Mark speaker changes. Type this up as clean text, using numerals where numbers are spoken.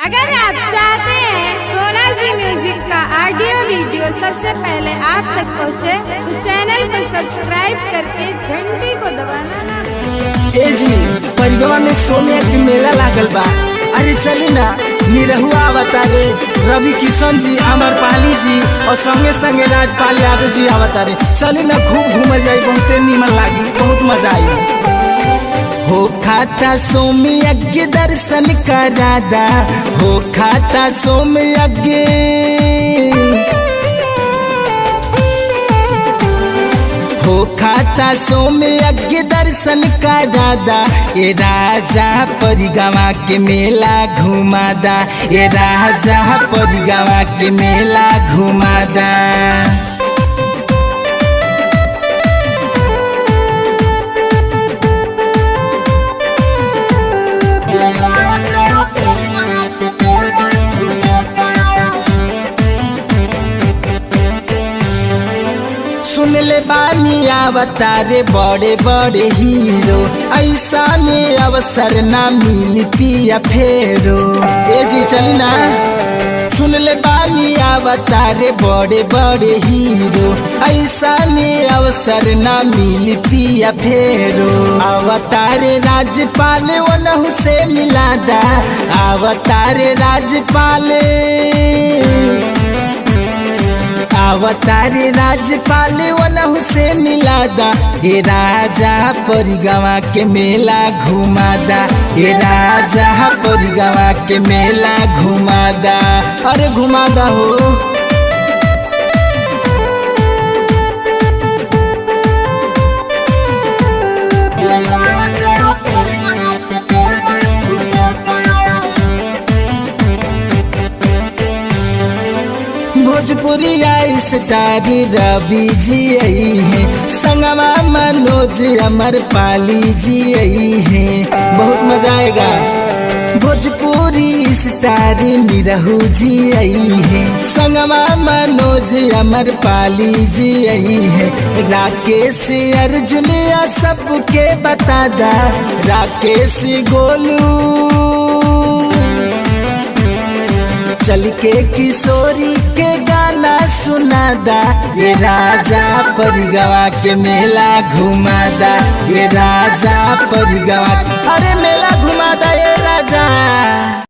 Speaker 1: अगर आप चाहते हैं सोनाजी म्यूजिक का ऑडियो वीडियो सबसे पहले आप तक पहुंचे, तो चैनल को सब्सक्राइब करके घंटी को दबाना ना भूलें।
Speaker 2: ए जी परिगवा में सोने के मेला लागल बा। अरे चली ना निरहुआ आवता रे, रवि किशन जी, अमरपाली जी और संगे संगे राजपाल यादव जी आवता रे। चली ना खूब घूमल जाई, बहुते नीमन लागी, बहुत मजा आई। हो खाता सोमयज्ञ दर्शन करादा, हो खाता सोमयज्ञ, हो खाता सोमयज्ञ दर्शन करादा। ए राजा परिगवा के मेला घुमादा, ए राजा परिगवा के मेला घुमादा। सुन ले बानी अवतारे बड़े बड़े हीरो, ऐसा ने अवसर ना मिली पिया फेरो। ए जी चली ना। सुन ले बानी अवतारे बड़े बड़े हीरो, ऐसा ने अवसर ना मिली पिया फेरो। अवतारे राजपाल वनहु से मिलादा, अवतारे राजपाल, अवतारे राजपाल वनहु से मिलादा। हे राजा परिगवा के मेला घुमादा, हे राजा परिगवा के मेला घुमादा। अरे घुमादा हो। भोजपुरिया स्टार रवि जी आई है, संगमा मनोज अमरपाली जी आई है, बहुत मजा आएगा। भोजपुरी स्टार निरहु जी आई है, संगमा मनोज अमरपाली जी आई है। राकेश अर्जुन सबके बतादा, राकेश गोलू चल के किशोरी के गाना सुनादा। ये राजा परिगवा के मेला घुमादा, ये राजा परिगवा, अरे मेला घुमादा ये राजा।